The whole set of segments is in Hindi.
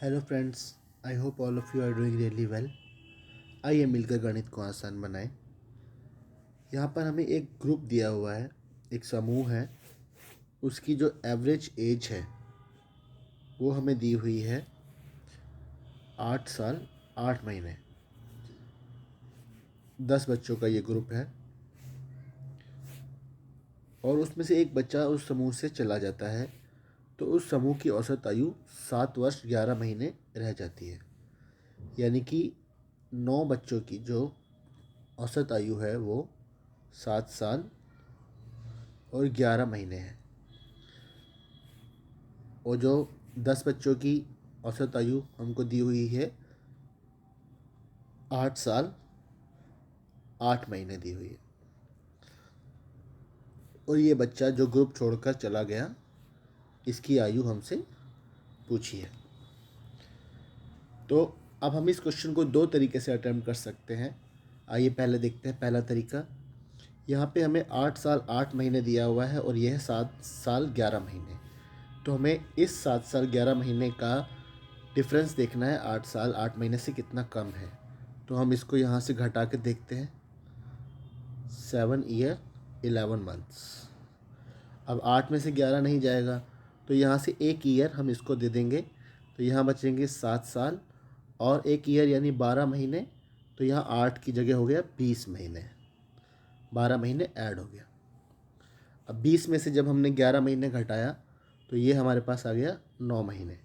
Hello friends, I hope all of you are doing really well. आइए मिलकर गणित को आसान बनाएं। यहाँ पर हमें एक ग्रुप दिया हुआ है, एक समूह है। उसकी जो एवरेज एज है वो हमें दी हुई है 8 साल 8 महीने। 10 बच्चों का ये ग्रुप है और उसमें से एक बच्चा उस समूह से चला जाता है, तो उस समूह की औसत आयु 7 वर्ष 11 महीने रह जाती है। यानी कि 9 बच्चों की जो औसत आयु है वो 7 साल और 11 महीने है, और जो 10 बच्चों की औसत आयु हमको दी हुई है 8 साल 8 महीने दी हुई है। और ये बच्चा जो ग्रुप छोड़कर चला गया, इसकी आयु हमसे पूछी है। तो अब हम इस क्वेश्चन को दो तरीके से अटेम्प्ट कर सकते हैं। आइए पहले देखते हैं पहला तरीका। यहाँ पे हमें 8 साल 8 महीने दिया हुआ है और यह 7 साल 11 महीने। तो हमें इस 7 साल 11 महीने का डिफरेंस देखना है 8 साल 8 महीने से कितना कम है। तो हम इसको यहाँ से घटा के देखते हैं। 7 ईयर 11 मंथ्स। अब 8 में से 11 नहीं जाएगा, तो यहाँ से एक ईयर हम इसको दे देंगे, तो यहाँ बचेंगे 7 साल और एक ईयर यानी 12 महीने। तो यहाँ 8 की जगह हो गया 20 महीने, 12 महीने ऐड हो गया। अब 20 में से जब हमने 11 महीने घटाया तो ये हमारे पास आ गया 9 महीने,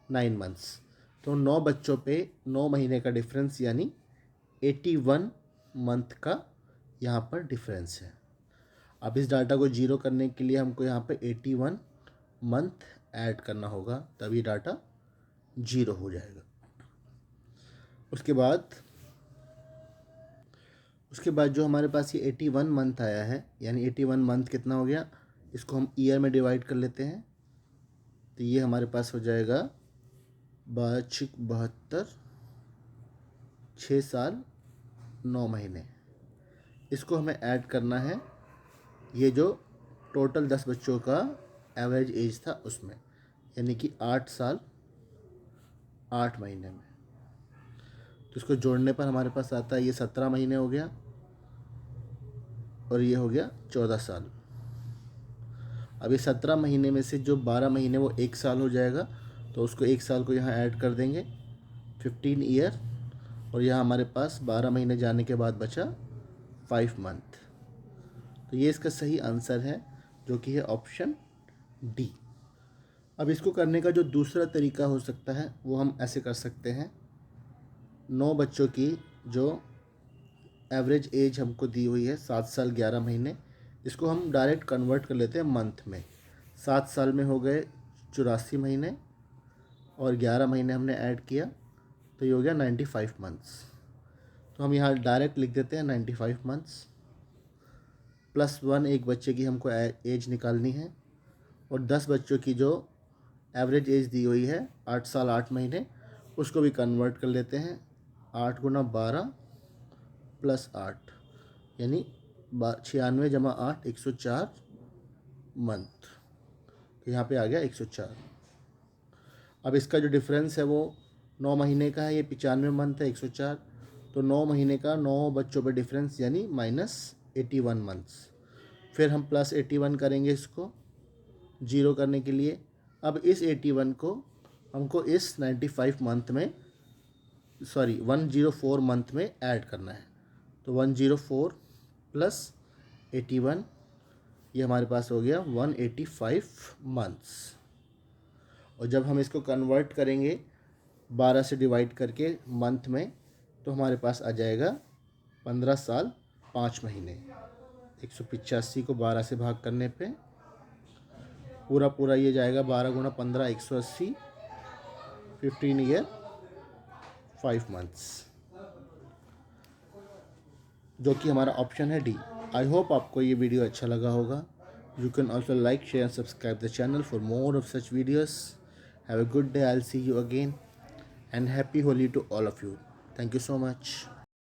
9 मंथ्स। तो 9 बच्चों पे 9 महीने का डिफरेंस यानी 81 मंथ का यहाँ पर डिफरेंस है। अब इस डाटा को जीरो करने के लिए हमको यहाँ पे 81 मंथ ऐड करना होगा, तभी डाटा जीरो हो जाएगा। उसके बाद जो हमारे पास ये 81 मंथ आया है, यानी 81 मंथ कितना हो गया, इसको हम ईयर में डिवाइड कर लेते हैं। तो ये हमारे पास हो जाएगा 72 6 साल 9 महीने। इसको हमें ऐड करना है ये जो टोटल 10 बच्चों का एवरेज एज था उसमें, यानी कि 8 साल 8 महीने में। तो इसको जोड़ने पर हमारे पास आता है ये 17 महीने हो गया और ये हो गया 14 साल। अब ये 17 महीने में से जो 12 महीने वो 1 साल हो जाएगा, तो उसको 1 साल को यहाँ ऐड कर देंगे 15 ईयर, और यहाँ हमारे पास 12 महीने जाने के बाद बचा 5 मंथ। तो ये इसका सही आंसर है, जो कि है ऑप्शन डी। अब इसको करने का जो दूसरा तरीका हो सकता है वो हम ऐसे कर सकते हैं। 9 बच्चों की जो एवरेज एज हमको दी हुई है 7 साल 11 महीने, इसको हम डायरेक्ट कन्वर्ट कर लेते हैं मंथ में। 7 साल में हो गए 84 महीने और 11 महीने हमने ऐड किया, तो ये हो गया 95 मंथ्स। तो हम यहाँ डायरेक्ट लिख देते हैं 95 मंथ्स +1 एक बच्चे की हमको एज निकालनी है, और 10 बच्चों की जो एवरेज एज दी हुई है 8 साल 8 महीने, उसको भी कन्वर्ट कर लेते हैं। 8 गुना 12 + 8 यानी 96 + 8 104 मंथ। तो यहाँ पे आ गया 104। अब इसका जो डिफरेंस है वो 9 महीने का है, ये 95 मंथ है 104। तो 9 महीने का 9 बच्चों पे डिफरेंस यानी -81 मंथ्स। फिर हम +81 करेंगे इसको जीरो करने के लिए। अब इस 81 को हमको इस 95 मंथ में 104 मंथ में ऐड करना है। तो 104 + 81, ये हमारे पास हो गया 185 मंथ्स। और जब हम इसको कन्वर्ट करेंगे 12 से डिवाइड करके मंथ में, तो हमारे पास आ जाएगा 15 साल 5 महीने। 185 को 12 से भाग करने पे पूरा ये जाएगा 12 गुना 15 180, 15 ईयर 5 मंथ्स, जो कि हमारा ऑप्शन है डी। आई होप आपको ये वीडियो अच्छा लगा होगा। You can also like share and subscribe the channel for more of such videos. Have a good day, I will see you again, and happy Holi to all of you. Thank you so much.